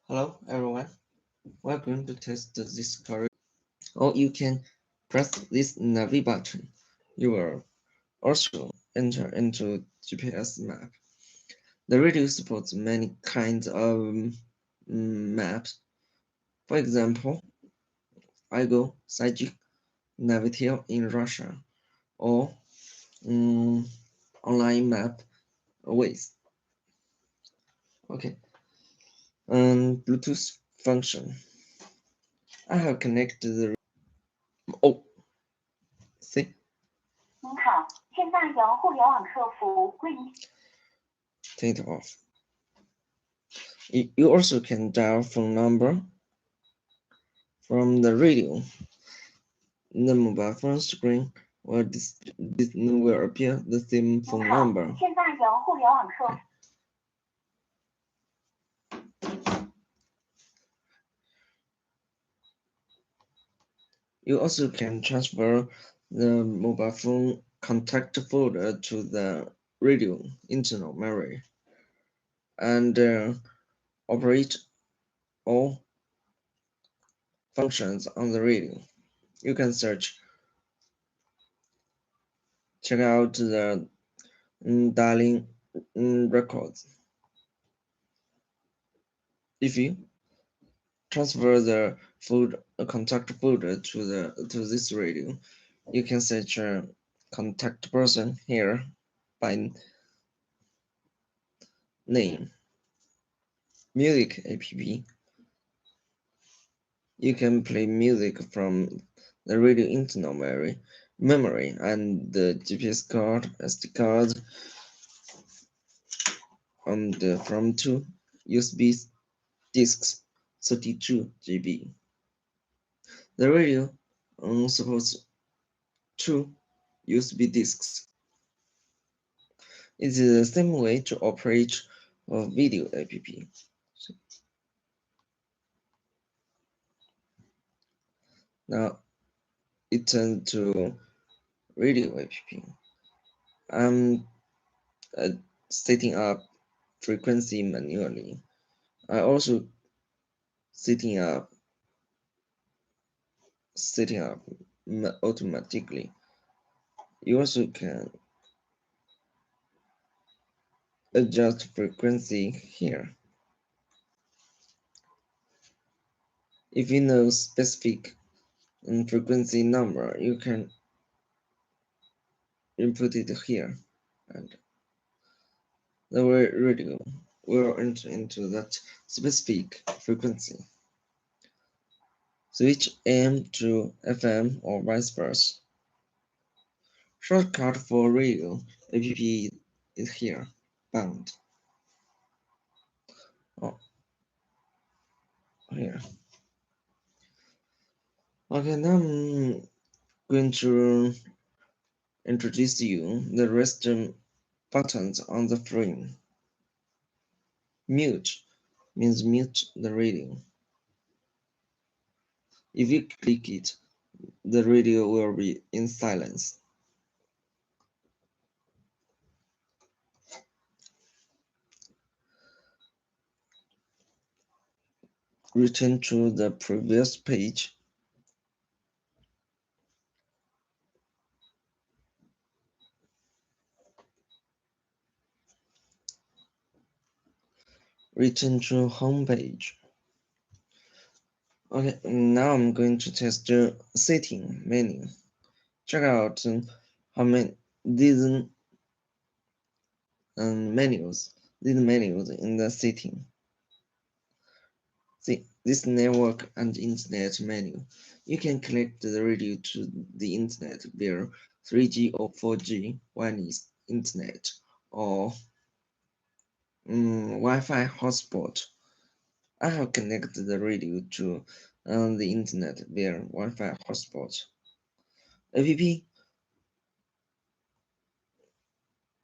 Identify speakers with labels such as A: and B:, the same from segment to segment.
A: Hello everyone, we're going to test this current. Or you can press this Navi button. You will also enter into GPS map. The radio supports many kinds of maps. For example, I go Sajik Navitel in Russia or online map ways. Okay, Bluetooth function. I have connected the see.
B: 您好，现在由互联网客服为您。
A: Turn it off. You also can dial phone number from the radio. The mobile phone screen will appear the same phone number.
B: 现在由互联网客服。
A: You also can transfer the mobile phone contact folder to the radio internal memory and operate all functions on the radio. You can check out the dialing records. If you transfer the contact folder to this radio, you can search a contact person here by name. Music app. You can play music from the radio internal memory and the GPS card, SD card, and from 2 USB disks, 32 GB. The radio supports 2 USB disks. It is the same way to operate a video app. Now it turns to radio app. I'm setting up frequency manually. I also setting up automatically. You also can adjust frequency here. If you know specific frequency number, you can input it here, and the radio will enter into that specific frequency. Switch AM to FM or vice versa. Shortcut for radio app is here, bound. Oh, here. Okay, now I'm going to introduce you the rest buttons on the frame. Mute means mute the radio. If you click it, the radio will be in silence. Return to the previous page. Return to home page. Okay, now I'm going to test the setting menu. Check out how many these menus in the setting. See this network and internet menu. You can connect the radio to the internet via 3G or 4G wireless internet or Wi-Fi hotspot. I have connected the radio to the internet via Wi-Fi hotspot. App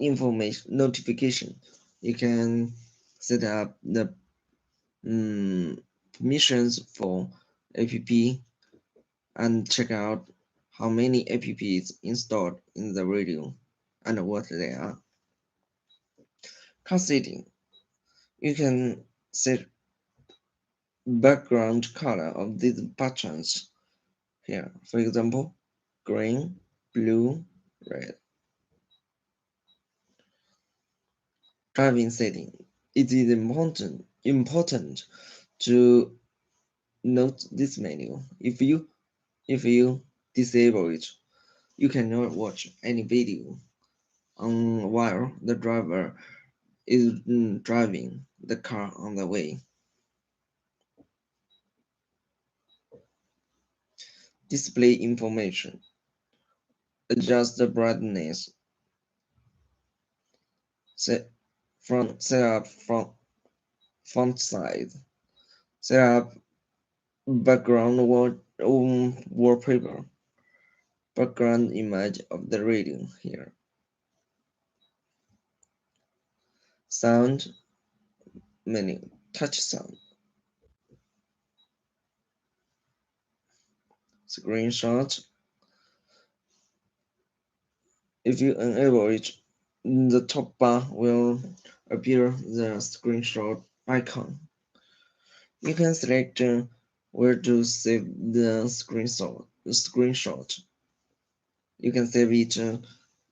A: information notification. You can set up the permissions for app and check out how many apps installed in the radio and what they are. Car setting. You can set background color of these buttons here. For example, green, blue, red. Driving setting. It is important to note this menu. If you disable it, you cannot watch any video while the driver is driving the car on the way. Display information. Adjust the brightness. Set up font size. Set up background wallpaper. Background image of the radio here. Sound menu. Touch sound. Screenshot. If you enable it, the top bar will appear the screenshot icon. You can select where to save the screenshot. You can save it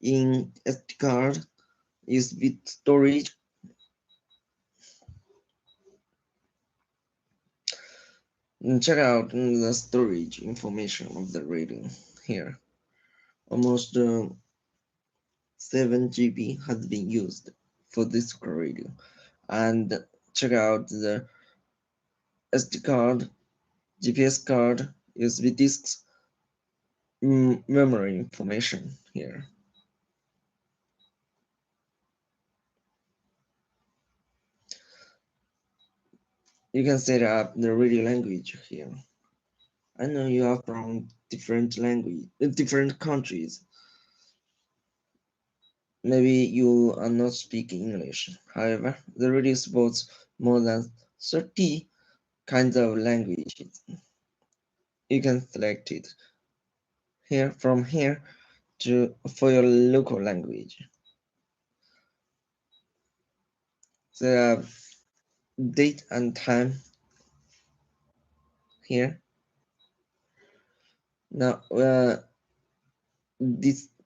A: in SD card, USB storage. Check out the storage information of the radio here. Almost 7 GB has been used for this radio. And check out the SD card, GPS card, USB disks, memory information here. You can set up the radio language here. I know you are from different countries. Maybe you are not speaking English. However, the radio supports more than 30 kinds of languages. You can select it from here for your local language. Set up date and time here. Now we're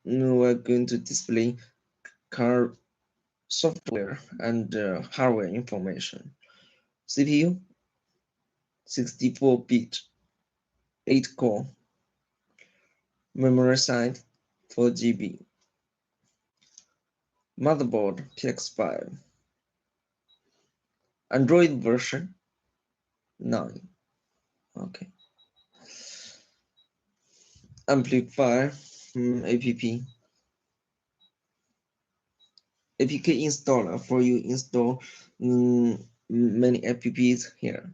A: going to display car software and hardware information. CPU 64-bit 8-core, memory size 4 GB, motherboard PX5, Android version 9. Okay. Amplifier APK installer for you install many apps here.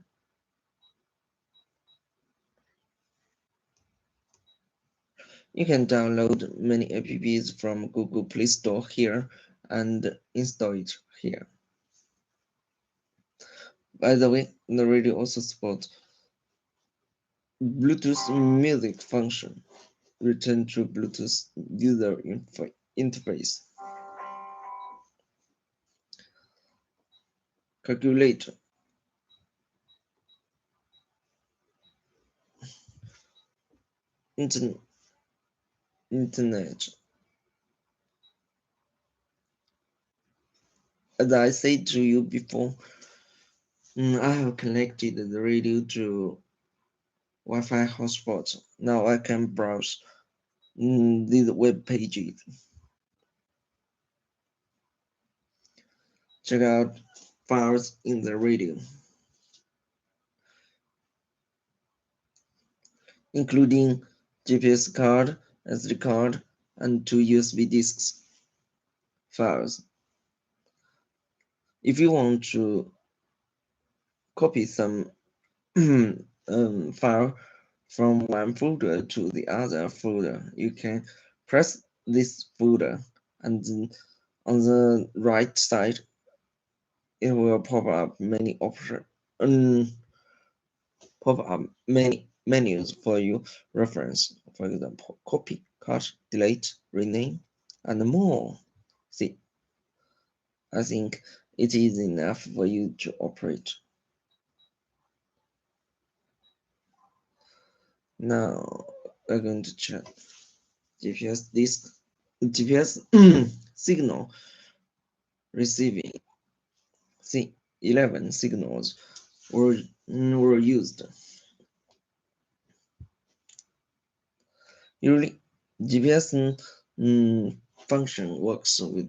A: You can download many apps from Google Play Store here and install it here. By the way, the radio also supports Bluetooth music function. Return to Bluetooth user interface. Calculator. Internet. As I said to you before, I have connected the radio to Wi-Fi hotspot. Now I can browse these web pages. Check out files in the radio, including GPS card, SD card, and 2 USB disks files. If you want to copy some file from one folder to the other folder, you can press this folder, and then on the right side it will pop up many menus for your reference. For example, copy, cut, delete, rename, and more. See, I think it is enough for you to operate. Now we're going to check GPS disk, GPS signal receiving. See, 11 signals were used. Usually, GPS function works with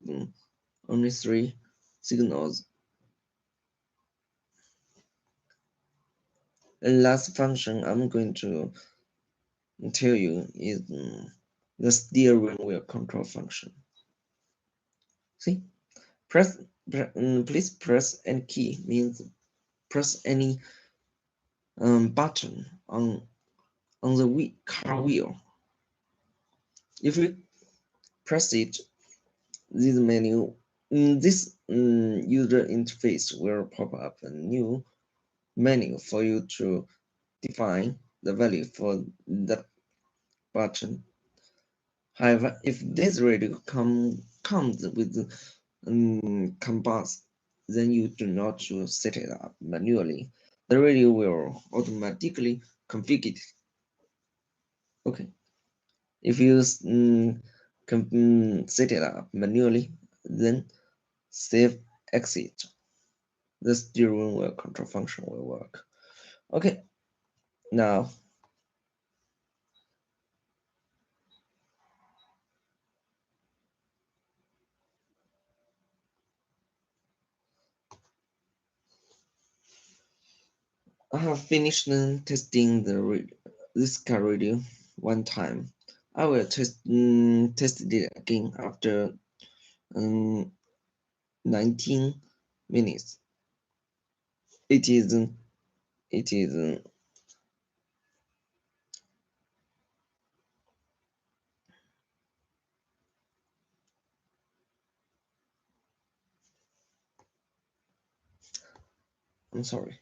A: only 3 signals. The last function I'm going to tell you is the steering wheel control function. See, please press any key means press any button on the car wheel. If you press it, this menu, this user interface will pop up a new menu for you to define the value for that button. However, if this radio comes with combust, then you do not set it up manually. The radio will automatically configure it. Okay. If you set it up manually, then save exit. The steering wheel control function will work. Okay. Now I have finished testing this car radio one time. I will test it again after 19 minutes. It is I'm sorry.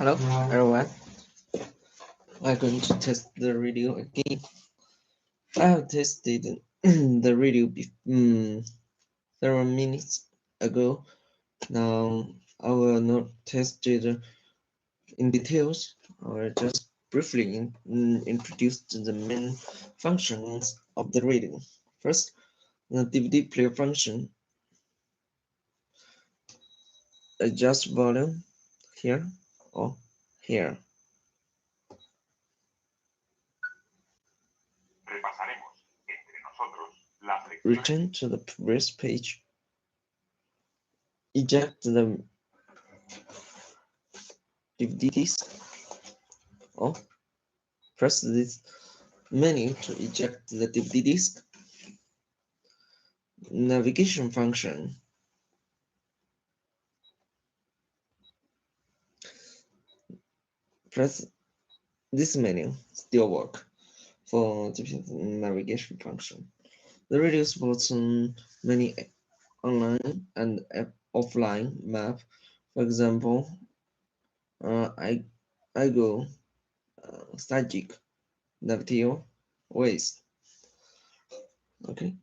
A: Hello, everyone. I'm going to test the radio again. I have tested the radio several minutes ago. Now I will not test it in details. I will just briefly introduce the main functions of the radio. First, the DVD player function. Adjust volume here or here. Return to the previous page. Eject the DVD disc or press this menu to eject the DVD disc. Navigation function. Press this menu, still work for the navigation function. The radio supports many online and offline map. For example, I go static, Navigation, Waze. Okay.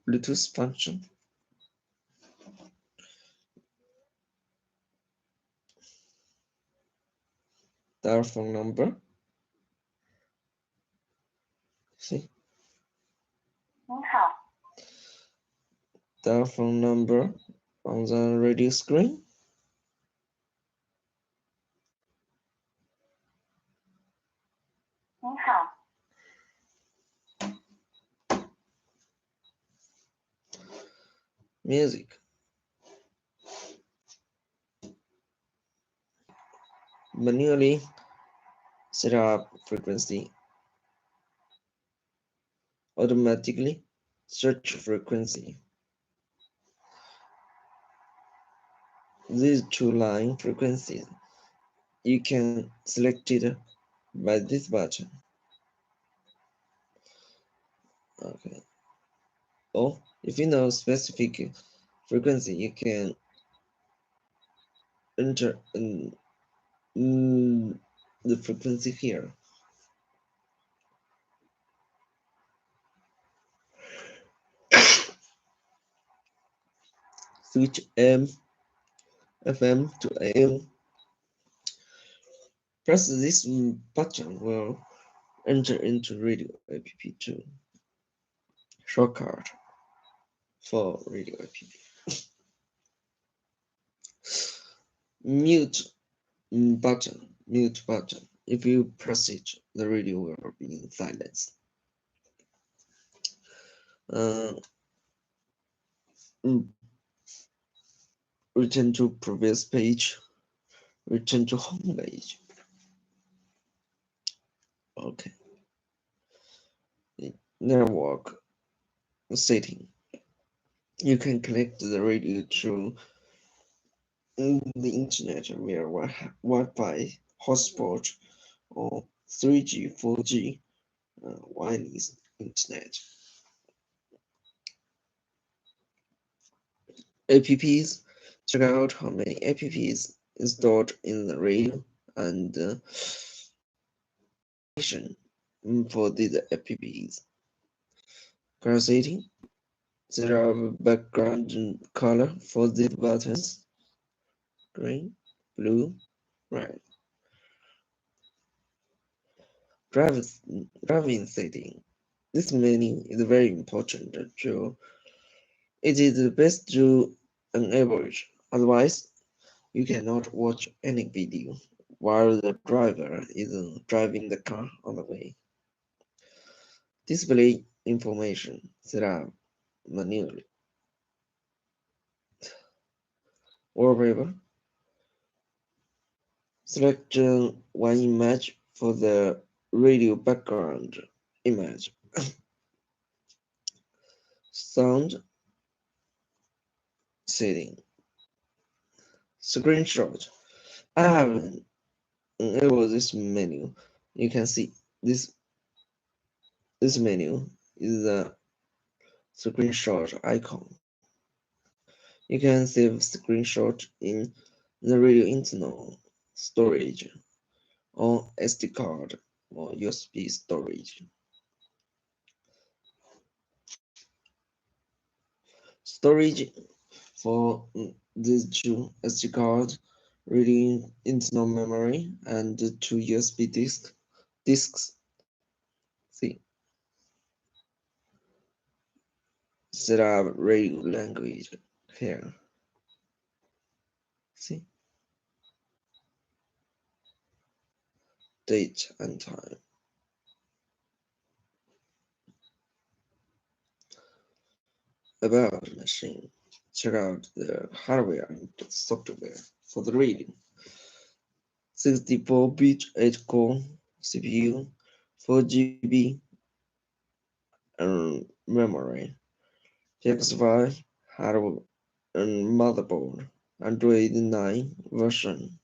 A: Bluetooth function. Dial phone number. See.
B: 您好，
A: Dial phone number on the radio screen.
B: 您好，
A: Music. Manually set up frequency. Automatically search frequency. These two line frequencies, you can select it by this button. Okay. Or if you know specific frequency, you can enter the frequency here. Switch FM to AM. Press this button will enter into radio app 2. Shortcut for radio app. Mute button. If you press it, the radio will be in silence. Return to previous page. Return to home page. Okay. Network setting. You can connect the radio to the internet via Wi-Fi hotspot or 3G, 4G wireless internet. Apps. Check out how many apps installed in the radio and for these apps. Color setting. There are background color for these buttons: green, blue, red. Driving setting. This menu is very important. It is best to enable it. Otherwise, you cannot watch any video while the driver is driving the car on the way. Display information set up manually. Wallpaper. Select one image for the radio background image. Sound setting. Screenshot. I have enabled this menu. You can see this menu is the screenshot icon. You can save screenshot in the radio internal storage on SD card or USB storage. Storage for these two SD card, reading internal memory, and two USB disks. See, set up radio language here. See, date and time. About machine. Check out the hardware and software for the reading. 64-bit 8-core CPU, 4 GB memory, XVID hardware and motherboard, Android 9 version.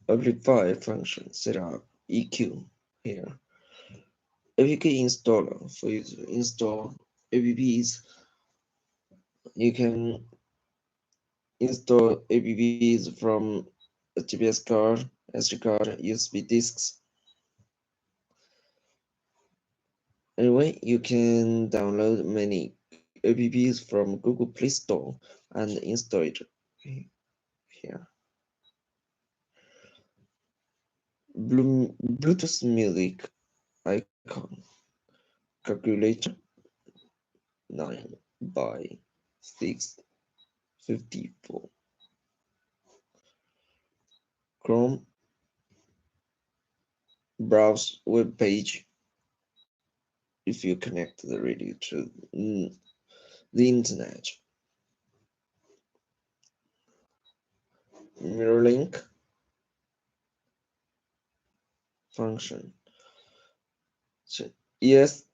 A: Amplify function setup EQ here. APK installer for you to install apps. You can install apps from a GPS card, SD card, USB disks. Anyway, you can download many apps from Google Play Store and install it here. Bluetooth music icon calculator 9 by 654. Chrome browse web page if you connect the radio to the internet. Mirror link function. So ES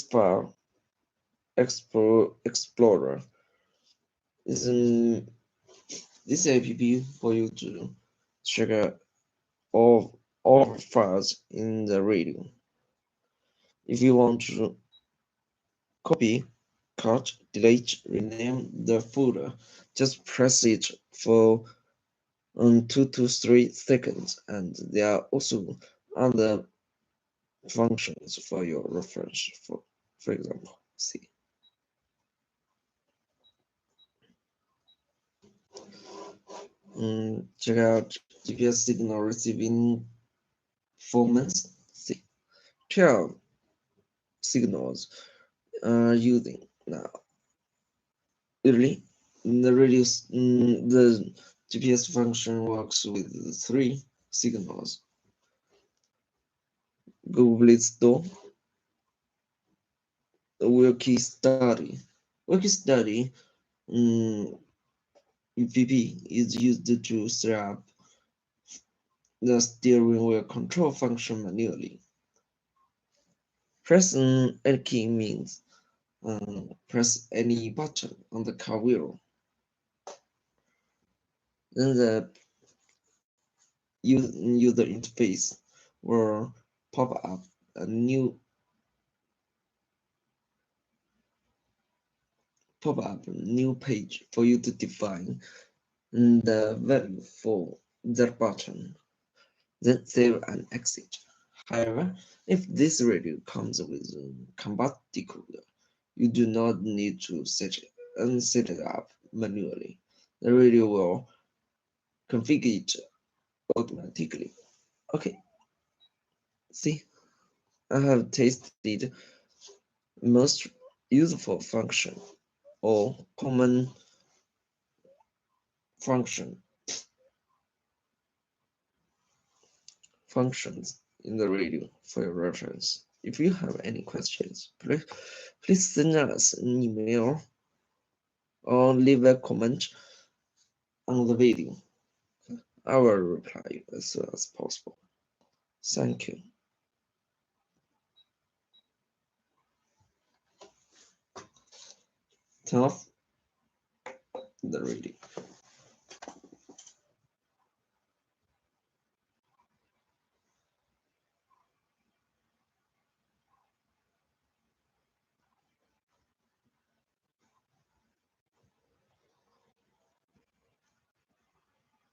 A: file explorer is this app for you to check out all files in the radio. If you want to copy, cut, delete, rename the folder, just press it for 2 to 3 seconds, and there are also other functions for your reference. For example, see. Check out GPS signal receiving performance. See, 12 signals are using now. Usually, the GPS function works with 3 signals. Google Store, Wiki Study. Wiki Study VP is used to set up the steering wheel control function manually. Pressing any key means press any button on the car wheel. Then the user interface will pop up a new page for you to define the value for that button. Then save and exit. However, if this radio comes with a combat decoder, you do not need to set it up manually. The radio will configure it automatically. Okay, see, I have tested most useful function or common functions in the radio for your reference. If you have any questions, please send us an email or leave a comment on the video. I will reply as soon as possible. Thank you. Turn off the radio.